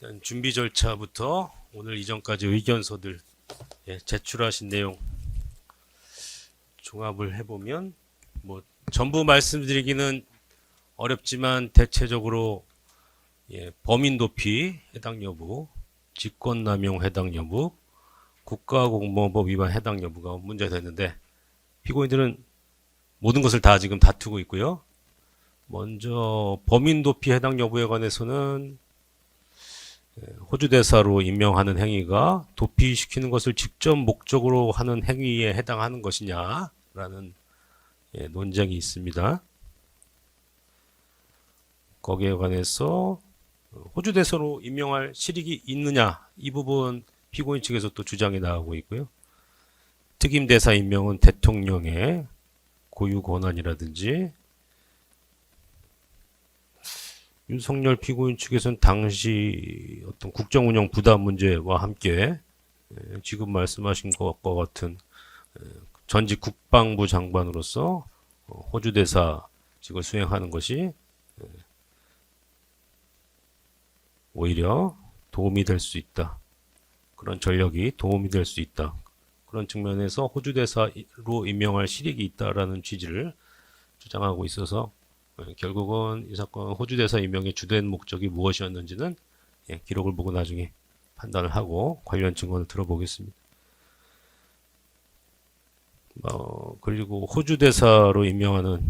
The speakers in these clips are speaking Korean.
일단 준비 절차부터 오늘 이전까지 의견서들 제출하신 내용 종합을 해보면 뭐 전부 말씀드리기는 어렵지만 대체적으로 범인 도피 해당 여부, 직권남용 해당 여부, 국가공무원법 위반 해당 여부가 문제됐는데 피고인들은 모든 것을 다 지금 다투고 있고요. 먼저 범인 도피 해당 여부에 관해서는 호주 대사로 임명하는 행위가 도피시키는 것을 직접 목적으로 하는 행위에 해당하는 것이냐라는 논쟁이 있습니다. 거기에 관해서 호주 대사로 임명할 실익이 있느냐, 이 부분 피고인 측에서 또 주장이 나오고 있고요. 특임 대사 임명은 대통령의 고유 권한이라든지, 윤석열 피고인 측에서는 당시 어떤 국정운영 부담 문제와 함께 지금 말씀하신 것과 같은 전직 국방부 장관으로서 호주 대사직을 수행하는 것이 오히려 도움이 될 수 있다. 그런 전력이 도움이 될 수 있다. 그런 측면에서 호주 대사로 임명할 실익이 있다라는 취지를 주장하고 있어서 결국은 이 사건 호주 대사 임명의 주된 목적이 무엇이었는지는 기록을 보고 나중에 판단을 하고 관련 증언을 들어보겠습니다. 그리고 호주 대사로 임명하는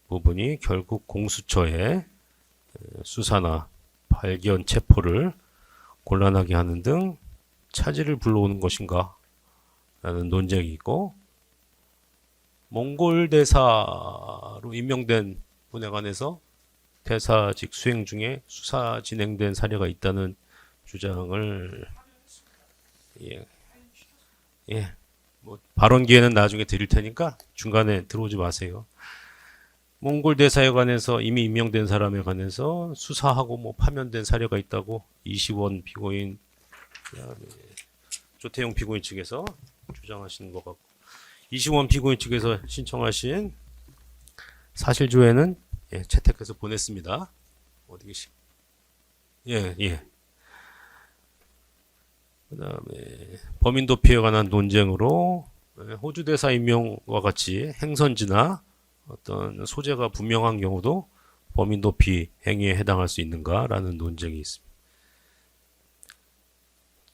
부분이 결국 공수처의 수사나 발견, 체포를 곤란하게 하는 등 차질을 불러오는 것인가 라는 논쟁이 있고, 몽골 대사로 임명된 분에 관해서 대사직 수행 중에 수사 진행된 사례가 있다는 주장을 뭐 발언 기회는 나중에 드릴 테니까 중간에 들어오지 마세요. 몽골 대사에 관해서 이미 임명된 사람에 관해서 수사하고 뭐 파면된 사례가 있다고 이시원 피고인, 조태용 피고인 측에서 주장하시는 것 같고, 이시원 피고인 측에서 신청하신 사실조회는 채택해서 보냈습니다. 어디 계시? 그 다음에 범인 도피에 관한 논쟁으로 호주 대사 임명과 같이 행선지나 어떤 소재가 분명한 경우도 범인 도피 행위에 해당할 수 있는가라는 논쟁이 있습니다.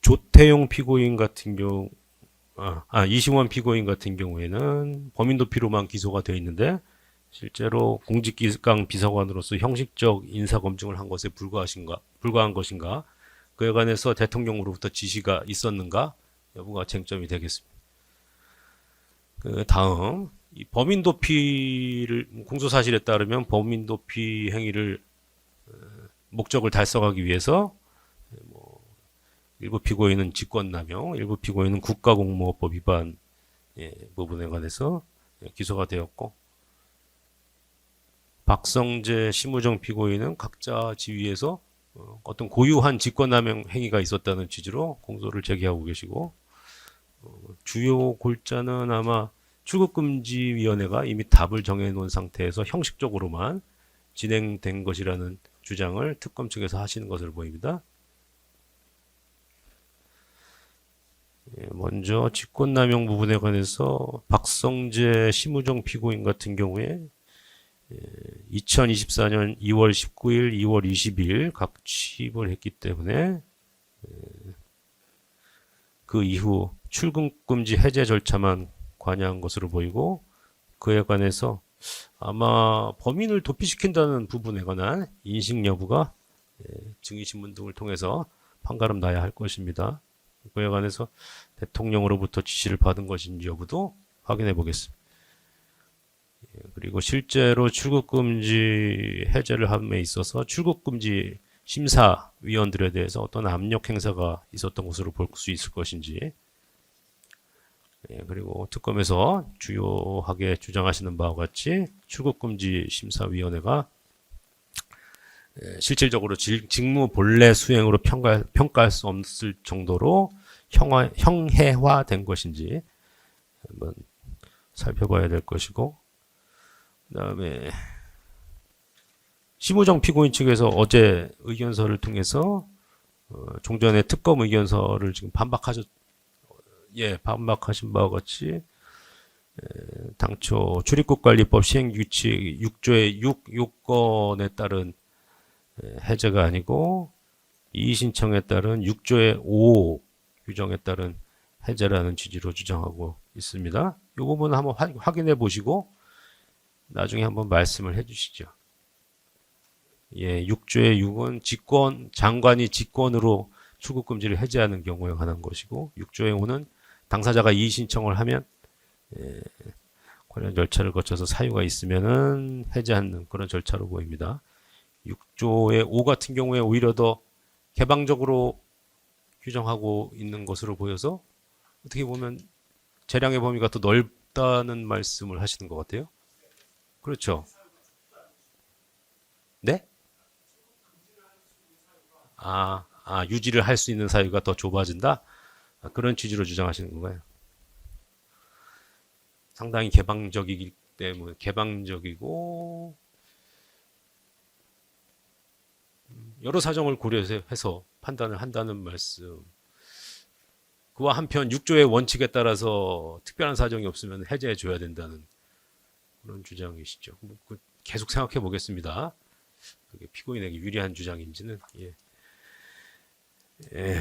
조태용 피고인 같은 경우, 이시원 피고인 같은 경우에는 범인 도피로만 기소가 되어 있는데 실제로 공직기강 비서관으로서 형식적 인사검증을 한 것에 불과한 것인가, 그에 관해서 대통령으로부터 지시가 있었는가 여부가 쟁점이 되겠습니다. 그 다음, 이 범인 도피를 공소 사실에 따르면 범인 도피 행위를 목적을 달성하기 위해서 일부 피고인은 직권남용, 일부 피고인은 국가공무원법 위반 부분에 관해서 기소가 되었고, 박성재, 심우정 피고인은 각자 지위에서 어떤 고유한 직권남용 행위가 있었다는 취지로 공소를 제기하고 계시고, 주요 골자는 아마 출국금지위원회가 이미 답을 정해놓은 상태에서 형식적으로만 진행된 것이라는 주장을 특검 측에서 하시는 것으로 보입니다. 먼저 직권남용 부분에 관해서 박성재, 심우정 피고인 같은 경우에 2024년 2월 19일, 2월 20일 각 취입을 했기 때문에 그 이후 출국금지 해제 절차만 관여한 것으로 보이고, 그에 관해서 아마 범인을 도피시킨다는 부분에 관한 인식 여부가 증인신문 등을 통해서 판가름 나야 할 것입니다. 그에 관해서 대통령으로부터 지시를 받은 것인지 여부도 확인해 보겠습니다. 그리고 실제로 출국금지 해제를 함에 있어서 출국금지 심사위원들에 대해서 어떤 압력 행사가 있었던 것으로 볼 수 있을 것인지, 그리고 특검에서 주요하게 주장하시는 바와 같이 출국금지 심사위원회가 실질적으로 직무 본래 수행으로 평가할 수 없을 정도로 형해화된 것인지 한번 살펴봐야 될 것이고, 그 다음에 심우정 피고인 측에서 어제 의견서를 통해서 종전에 특검 의견서를 지금 반박하신 바와 같이 당초 출입국관리법 시행규칙 6조의 6 요건에 따른 해제가 아니고 이의신청에 따른 6조의 5 규정에 따른 해제라는 취지로 주장하고 있습니다. 이 부분은 한번 확인해 보시고 나중에 한번 말씀을 해 주시죠. 예, 6조의 6은 장관이 직권으로 출국 금지를 해제하는 경우에 관한 것이고 6조의 5는 당사자가 이의 신청을 하면 관련 절차를 거쳐서 사유가 있으면은 해제하는 그런 절차로 보입니다. 6조의 5 같은 경우에 오히려 더 개방적으로 규정하고 있는 것으로 보여서 어떻게 보면 재량의 범위가 더 넓다는 말씀을 하시는 것 같아요. 그렇죠. 네? 유지를 할 수 있는 사유가 더 좁아진다? 그런 취지로 주장하시는 건가요? 상당히 개방적이기 때문에, 개방적이고, 여러 사정을 고려해서 판단을 한다는 말씀. 그와 한편 6조의 원칙에 따라서 특별한 사정이 없으면 해제해 줘야 된다는 그런 주장이시죠. 계속 생각해 보겠습니다. 그게 피고인에게 유리한 주장인지는. 예.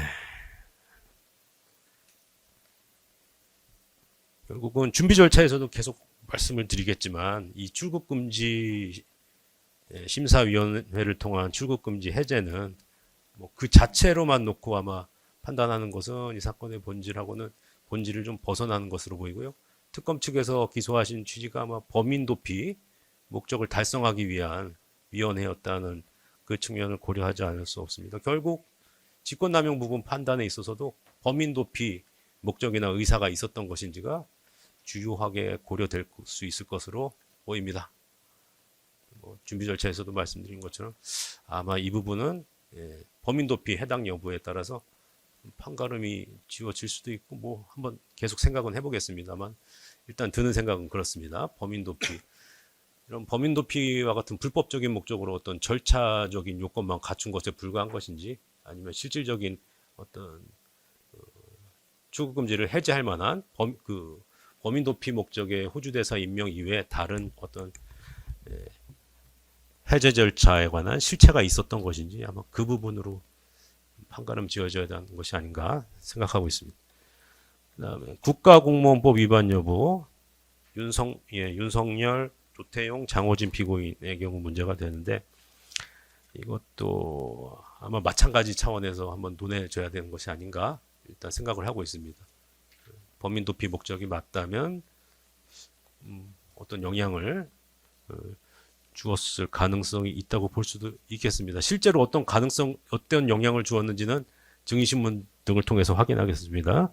결국은 준비 절차에서도 계속 말씀을 드리겠지만 이 출국금지 심사위원회를 통한 출국금지 해제는 뭐 그 자체로만 놓고 아마 판단하는 것은 이 사건의 본질을 좀 벗어나는 것으로 보이고요. 특검 측에서 기소하신 취지가 아마 범인 도피 목적을 달성하기 위한 위원회였다는 그 측면을 고려하지 않을 수 없습니다. 결국 직권남용 부분 판단에 있어서도 범인 도피 목적이나 의사가 있었던 것인지가 주요하게 고려될 수 있을 것으로 보입니다. 준비 절차에서도 말씀드린 것처럼 아마 이 부분은 범인 도피 해당 여부에 따라서 판가름이 지워질 수도 있고 뭐 한번 계속 생각은 해보겠습니다만 일단 드는 생각은 그렇습니다. 범인 도피 이런 범인 도피와 같은 불법적인 목적으로 어떤 절차적인 요건만 갖춘 것에 불과한 것인지 아니면 실질적인 어떤 출국 금지를 해제할 만한 범인 도피 목적의 호주 대사 임명 이외에 다른 어떤 해제 절차에 관한 실체가 있었던 것인지 아마 그 부분으로 판가름 지어져야 하는 것이 아닌가 생각하고 있습니다. 그다음에 국가공무원법 위반 여부 윤석열, 조태용, 장호진 피고인의 경우 문제가 되는데 이것도 아마 마찬가지 차원에서 한번 논해져야 되는 것이 아닌가 일단 생각을 하고 있습니다. 범인 도피 목적이 맞다면 어떤 영향을 주었을 가능성이 있다고 볼 수도 있겠습니다. 실제로 어떤 영향을 주었는지는 증인신문 등을 통해서 확인하겠습니다.